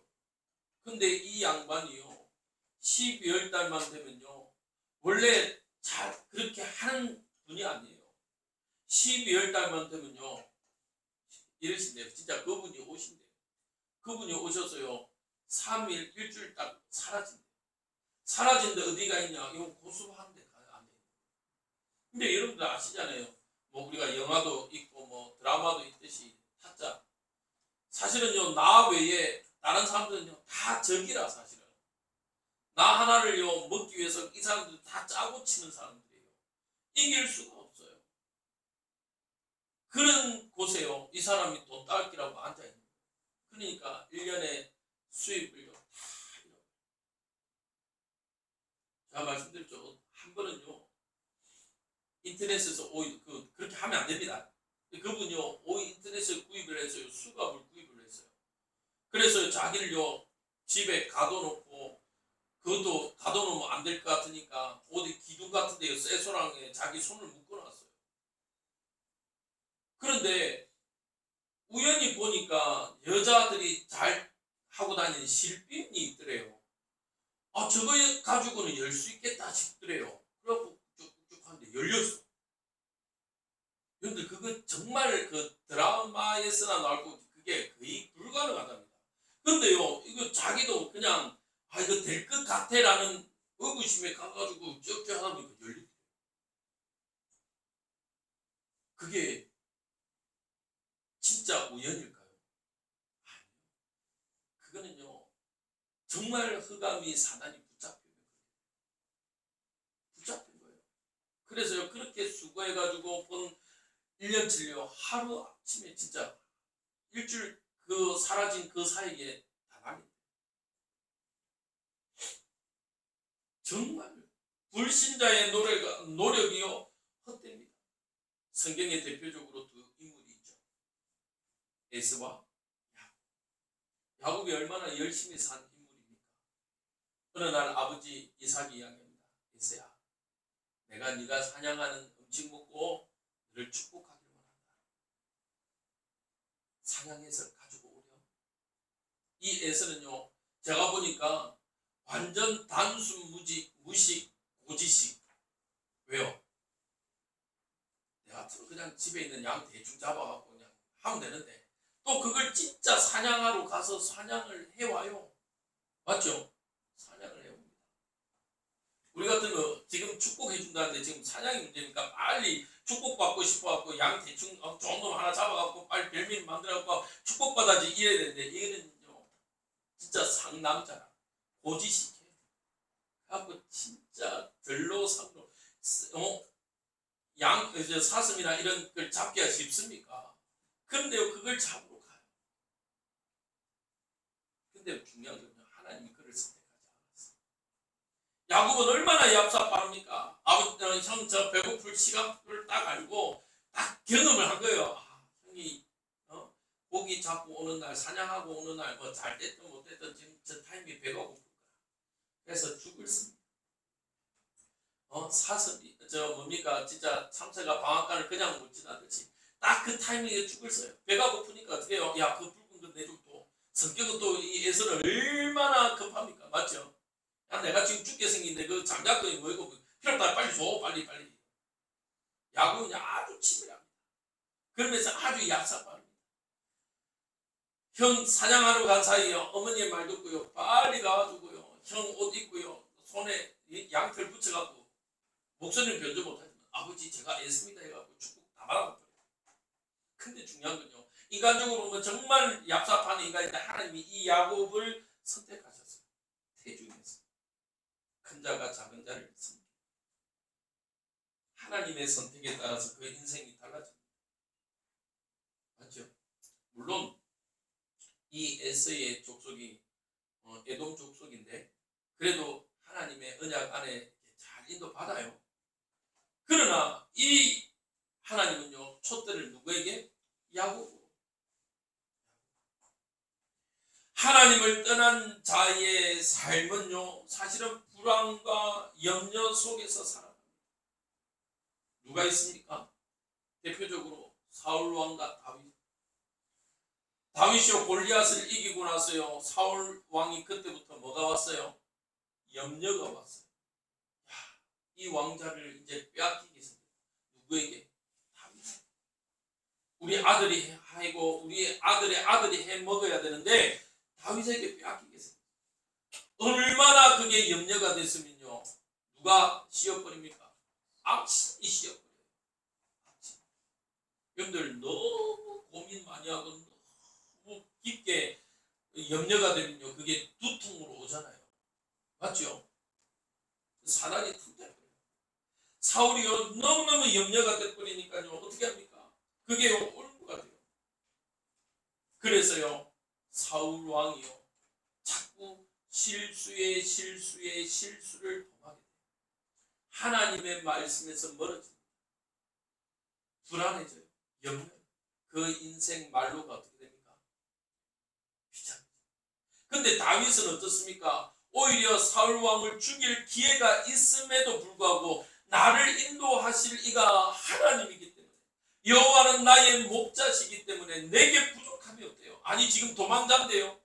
근데 이 양반이요 12월 달만 되면요, 원래 잘 그렇게 하는 분이 아니에요. 12월 달만 되면요 이러신대요. 진짜 그분이 오신대요. 그분이 오셔서요 3일, 일주일 딱 사라진대요. 사라진데 어디가 있냐? 이건 고수한 데 가야 안 돼요. 근데 여러분들 아시잖아요. 뭐 우리가 영화도 있고 뭐 드라마도 있듯이 타짜, 사실은요 나 외에 다른 사람들은요 다 적이라. 사실은 나 하나를요 먹기 위해서 이 사람들 다 짜고 치는 사람들이에요. 이길 수가 없어요. 그런 곳에요 이 사람이 돈 따기라고 앉아있는 거예요. 그러니까 1년에 수입을요 다 잃어요. 제가 말씀드렸죠. 한 번은요 인터넷에서 그렇게 하면 안 됩니다. 그분요 오이 인터넷에 구입을 했어요. 수갑을 구입을 했어요. 그래서 자기를요 집에 가둬놓고 그것도 가둬놓으면 안 될 것 같으니까 어디 기둥 같은 데에 쇠소랑에 자기 손을 묶어놨어요. 그런데 우연히 보니까 여자들이 잘 하고 다니는 실핀이 있더래요. 아 저거 가지고는 열 수 있겠다 싶더래요. 그래갖고 쭉쭉 하는데 열렸어. 그런데 그거 정말 그 드라마에서나 나오고 그게 거의 불가능하답니다. 근데요 이거 자기도 그냥 아 이거 될 것 같아라는 의구심에 가가지고 쭉쭉 하다 보니까 열리더래요. 그게 진짜 우연일까요? 아니요. 그거는요 정말 흑암이 사단이 붙잡힌 거예요. 그래서요 그렇게 수고해가지고 본 1년치를요 하루 아침에 진짜 일주일 그 사라진 그 사이에 다 나겠다. 정말 불신자의 노력이요 헛됩니다. 성경에 대표적으로 두 인물이 있죠. 에서와 야곱. 야곱이 얼마나 열심히 산 인물입니까? 어느 날 아버지 이삭이 이야기합니다. 에서야, 내가 네가 사냥하는 음식 먹고 너를 축복하기를 원한다. 사냥해서 가지고 오렴. 이 에서는요 제가 보니까 완전 단순 무식 고지식. 왜요? 내 같으면 그냥 집에 있는 양 대충 잡아갖고 그냥 하면 되는데 또 그걸 진짜 사냥하러 가서 사냥을 해와요. 맞죠? 사냥을 해옵니다. 우리 같으면 지금 축복해준다는데 지금 사냥이 문제니까 빨리 축복받고 싶어갖고 양 대충 좋은 놈 하나 잡아갖고 빨리 별민 만들어갖고 축복받아지 이래야 되는데 이거는요 진짜 상남자라 고지식해. 그래갖고 진짜 들로 상로 사슴이나 이런 걸 잡기가 쉽습니까? 그런데요 그걸 잡으러 가요. 근데 중요한 건요 하나님이 그를 선택하지 않았어요. 야곱은 얼마나 얍삽합니까? 아버지 형 저 배고플 시간을 딱 알고 딱 경험을 한 거예요. 아, 형이 고기 잡고 오는 날 사냥하고 오는 날 뭐 잘 됐든 못 됐든 지금 저 타임이 배가 고플 거야. 그래서 죽을 씁니다. 사슴이 뭡니까 진짜 참새가 방앗간을 그냥 못 지나듯이 딱 그 타이밍에 죽을 써요. 배가 고프니까 어떻게 해요? 야 그 붉은 거 내줘. 또 성격은 또 이 애서는 얼마나 급합니까? 맞죠? 야 내가 지금 죽게 생긴데 그 장작거리 뭐이고 필요 없다 빨리 줘 빨리. 야구는 아주 치밀합니다. 그러면서 아주 얍삽합니다. 형 사냥하러 간 사이에 어머니의 말 듣고요 빨리 가가지고요 형 옷 입고요 손에 양털 붙여갖고 목소리는 변조 못하지만 아버지 제가 애씁니다 해갖고 축복 다 받아먹어요. 근데 중요한 건요 인간적으로 보면 정말 얍삽한 인간인데 하나님이 이 야곱을 선택하셨어요. 태중에서 큰 자가 작은 자를 섬깁니다. 하나님의 선택에 따라서 그 인생이 달라집니다. 맞죠? 물론 이 에서의 족속이 에돔 족속인데 그래도 하나님의 언약 안에 잘 인도받아요. 그러나 이 하나님은요 촛대를 누구에게? 야곱으로. 하나님을 떠난 자의 삶은요 사실은 불안과 염려 속에서 살아갑니다. 누가 있습니까? 대표적으로 사울 왕과 다윗. 다윗이요 골리앗을 이기고 나서요 사울 왕이 그때부터 뭐가 왔어요? 염려가 왔어요. 야, 이 왕자를 이제 빼앗기겠습니다. 누구에게? 다윗. 우리 아들이 하고 우리 아들의 아들이 해 먹어야 되는데 다윗에게 빼앗기겠습니다. 얼마나 그게 염려가 됐으면요 누가 씌어버립니까? 악신이 씌어버려요. 악신. 여러분들 너무 고민 많이 하고 너무 깊게 염려가 되면요 그게 두통으로 오잖아요. 맞죠? 사단이 틈타요. 사울이요 너무너무 염려가 돼버리니까요 어떻게 합니까? 그게 올무가 돼요. 그래서요 사울 왕이요 자꾸 실수를 범하게 돼요. 하나님의 말씀에서 멀어집니다. 불안해져요. 염려. 그 인생 말로가 어떻게 됩니까? 비참해요. 근데 다윗은 어떻습니까? 오히려 사울 왕을 죽일 기회가 있음에도 불구하고 나를 인도하실 이가 하나님이기 때문에, 여호와는 나의 목자시기 때문에 내게 부족함이 없대요. 아니 지금 도망자인데요.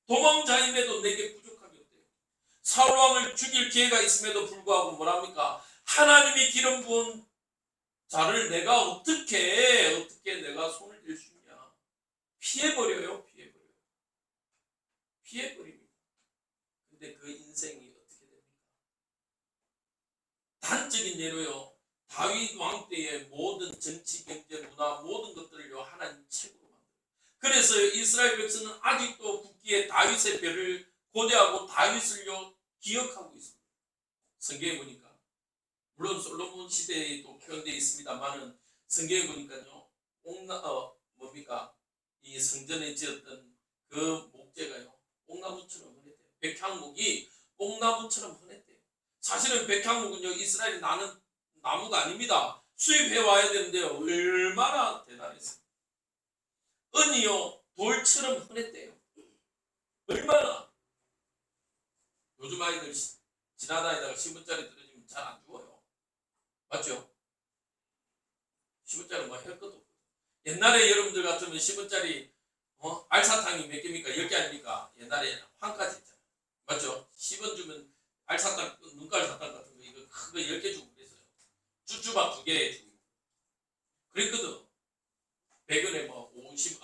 도망자임에도 내게 부족함이 없대요. 사울 왕을 죽일 기회가 있음에도 불구하고 뭐랍니까? 하나님이 기름 부은 자를 내가 어떻게 내가 손을 댈 수 있냐? 피해버려요. 피해버립니다. 근데 그 인생이 어떻게 됩니까? 단적인 예로요. 다윗 왕 때의 모든 정치, 경제, 문화 모든 것들을요 하나님 책으로 만들어요. 그래서 이스라엘 백성은 아직도 국기에 다윗의 별을 고대하고 다윗을요 기억하고 있습니다. 성경에 보니까 물론 솔로몬 시대에도 표현되어 있습니다만은 성경에 보니까요 뭡니까? 이 성전에 지었던 그 목재가요 뽕나무처럼 흔했대요. 백향목이 뽕나무처럼 흔했대요. 사실은 백향목은요 이스라엘이 나는 나무가 아닙니다. 수입해 와야 되는데요 얼마나 대단했어요. 은이요 돌처럼 흔했대요. 얼마나. 요즘 아이들 지나다니다가 신문짜리 떨어지면 잘 안 죽어요. 맞죠? 신문짜리 뭐 할 것도 없고. 옛날에 여러분들 같으면 신문짜리 알사탕이 몇 개입니까? 10개 아닙니까? 옛날에 황까지 있잖아요. 맞죠? 10원 주면 알사탕, 눈깔 사탕 같은 거 이거 큰 거 10개 주고 그랬어요. 쭈쭈밥 2개 주고 그랬거든. 100원에 뭐 50,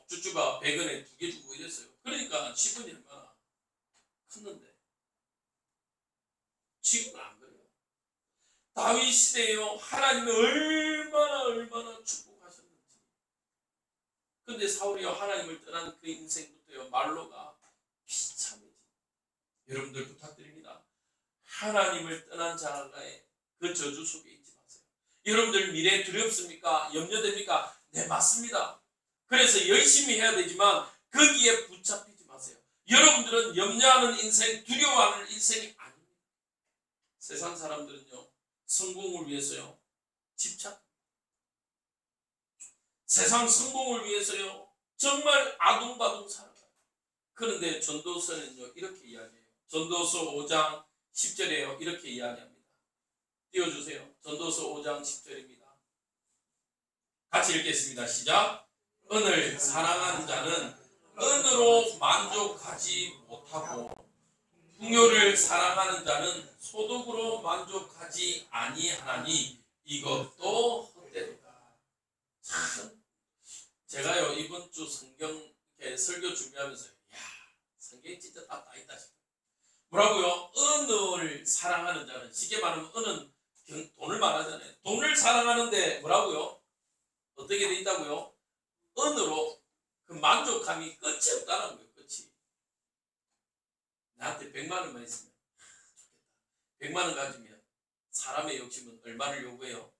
쭈쭈밥 100원에 2개 주고 이랬어요. 그러니까 10원이 얼마나 컸는데 지금은 안 그래요. 다윗 시대에요 하나님이 얼마나 축복하셨는지. 근데 사울이요 하나님을 떠난 그 인생부터요 말로가 비참해지. 여러분들 부탁드립니다. 하나님을 떠난 자가의 그 저주 속에 있지 마세요. 여러분들 미래 두렵습니까? 염려됩니까? 네 맞습니다. 그래서 열심히 해야 되지만 거기에 붙잡히지 마세요. 여러분들은 염려하는 인생, 두려워하는 인생이 아닙니다. 세상 사람들은요 성공을 위해서요 집착, 세상 성공을 위해서요 정말 아둥바둥 살아가요. 그런데 전도서는요 이렇게 이야기해요. 전도서 5장 10절에요 이렇게 이야기합니다. 띄워주세요. 전도서 5장 10절입니다. 같이 읽겠습니다. 시작. 은을 사랑하는 자는 은으로 만족하지 못하고 풍요를 사랑하는 자는 소득으로 만족하지 아니하나니 이것도 헛되도다. 참 제가요 이번 주 성경 설교 준비하면서 야 성경이 진짜 다 있다 싶어요. 뭐라고요? 은을 사랑하는 자는, 쉽게 말하면 은은 돈을 말하잖아요. 돈을 사랑하는데 뭐라고요? 어떻게 돼 있다고요? 은으로 그 만족함이 끝이 없다는 거예요. 끝이. 나한테 100만 원만 있으면 좋겠다. 100만 원 가지면 사람의 욕심은 얼마를 요구해요?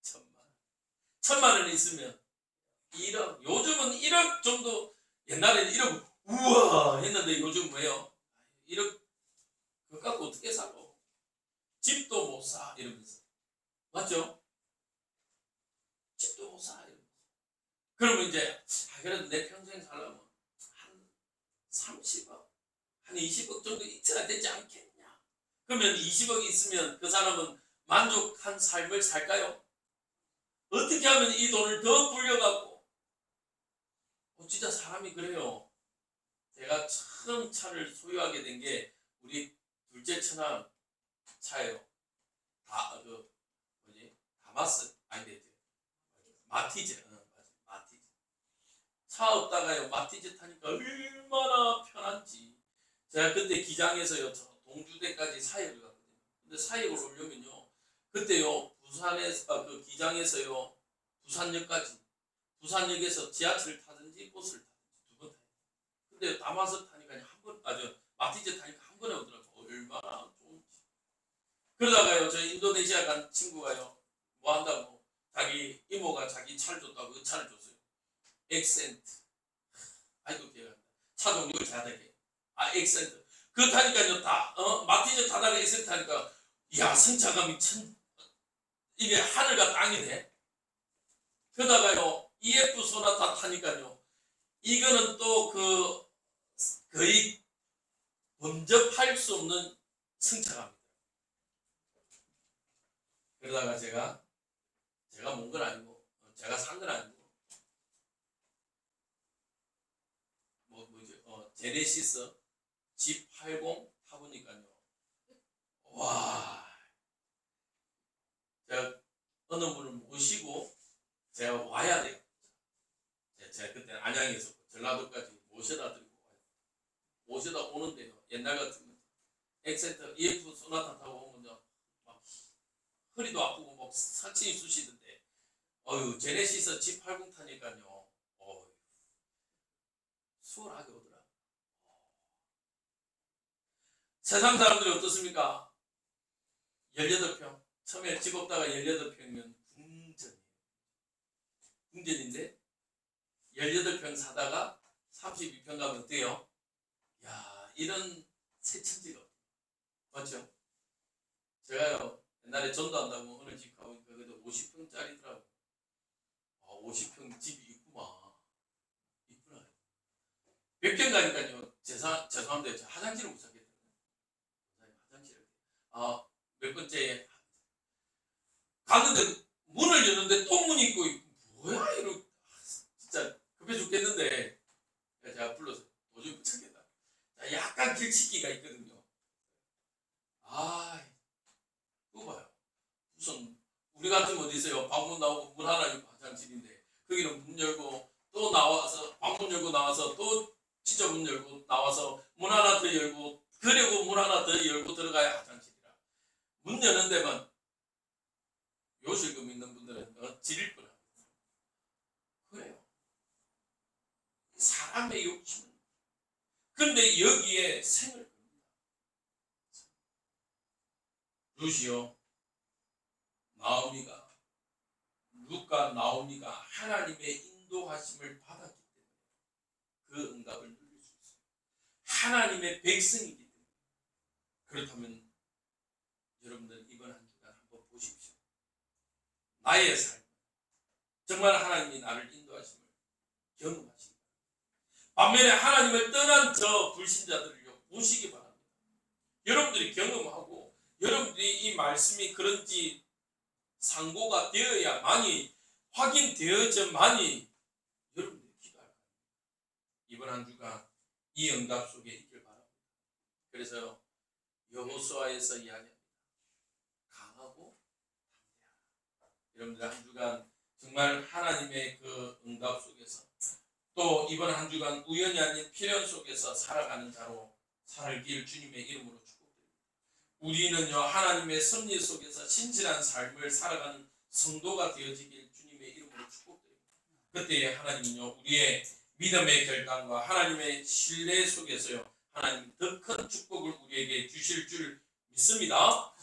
1000만 원. 1000만 원 있으면 1억. 요즘은 1억 정도. 옛날에는 1억 우와 했는데 요즘 뭐예요? 1억 그거 갖고 어떻게 살아? 집도 못 사 이러면서. 맞죠? 집도 못 사 이러면서. 그러면 이제 그래도 내 평생 살려면 한 30억 한 20억 정도 있어야 되지 않겠냐. 그러면 20억이 있으면 그 사람은 만족한 삶을 살까요? 어떻게 하면 이 돈을 더 불려갖고 진짜 사람이 그래요. 제가 처음 차를 소유하게 된 게 우리 둘째 처남 차예요. 다마스 아니지 마티즈. 마티즈. 차 없다가요 마티즈 타니까 얼마나 편한지. 제가 그때 기장에서요 동주대까지 사역을 갔거든요. 근데 사역을 오려면요 그때요 부산에서 그 기장에서요 부산역까지, 부산역에서 지하철을 타든지 버스를 타든지 2번 타요. 근데 다마스 타니까 마티즈 타니까 한 번에 오더라고요. 얼마나 좋은지. 그러다가요 저 인도네시아 간 친구가요 뭐 한다고 자기 이모가 자기 차를 줬다고 그 차를 줬어요. 엑센트. 아이고 기억난다. 차 종류를 잘하게. 엑센트. 그거 타니까요 다 마티즈 타다가 엑센트 타니까 야 승차감이 이게 하늘과 땅이 돼. 그러다가요 EF 소나타 타니까요 이거는 또 그 거의 범접할 수 없는 승차감입니다. 그러다가 제가 몬 건 아니고 제가 산 건 아니고 제네시스 G80 타보니까요 와 제가 어느 분을 모시고 제가 와야 돼요. 제가 그때 안양에서 전라도까지 모셔다 드리고 와요. 모셔다 오는데요 옛날 같으면 엑센터 EF 소나타 타고 오면 막 허리도 아프고 막 상체이 쑤시던데 제네시스 G80 타니까요 수월하게 오더라. 세상 사람들이 어떻습니까? 18평 처음에 집 없다가 18평이면 궁전인데 18평 사다가 32평 가면 어때요? 야 이런 새천지가 맞죠? 제가요 옛날에 전도한다고 어느 집 가보니까 그래도 50평짜리더라고. 50평 집이 있구만. 있구나. 100평 가니까요 죄송한데 저 화장실을 못 찾겠더라고요. 화장실을 몇 번째 갔는데 문을 여는데 또 문이 있고 뭐야 이러고 진짜 급해 죽겠는데 제가 불러서 도저히 못 찾겠다. 약간 길치기가 있거든요. 그거 봐요. 우선 우리 같으면 어디 있어요? 방문 나오고 문 하나 있고 화장실인데 거기는 문 열고 또 나와서 방문 열고 나와서 또 진짜 문 열고 나와서 문 하나 더 열고 그리고 문 하나 더 열고 들어가야 화장실이라. 문 여는 데만 요실금 있는 분들은 지릴 뻔 합니다. 그래요. 사람의 욕심은. 그런데 여기에 생을 겁니다. 루시오, 나오미가 루카 나오미가 하나님의 인도하심을 받았기 때문에 그 응답을 누릴 수 있어요. 하나님의 백성이기 때문에. 그렇다면 여러분들 이번 한 주간 한번 보십시오. 나의 삶 정말 하나님이 나를 인도하심을 경험하시기 바랍니다. 반면에 하나님을 떠난 저 불신자들을요 보시기 바랍니다. 여러분들이 경험하고 여러분들이 이 말씀이 그런지 상고가 되어야만이 확인되어져만이 여러분들이 기도할 겁니다. 이번 한 주간 이 응답 속에 있길 바랍니다. 그래서 여호수아에서 이야기합니다. 강하고 담대하라. 여러분들 한 주간 정말 하나님의 그 응답 속에서 또 이번 한 주간 우연이 아닌 필연 속에서 살아가는 자로 살길 주님의 이름으로 축복드립니다. 우리는요 하나님의 섭리 속에서 신실한 삶을 살아가는 성도가 되어지길 주님의 이름으로 축복드립니다. 그때 하나님은요 우리의 믿음의 결단과 하나님의 신뢰 속에서요 하나님 더 큰 축복을 우리에게 주실 줄 믿습니다.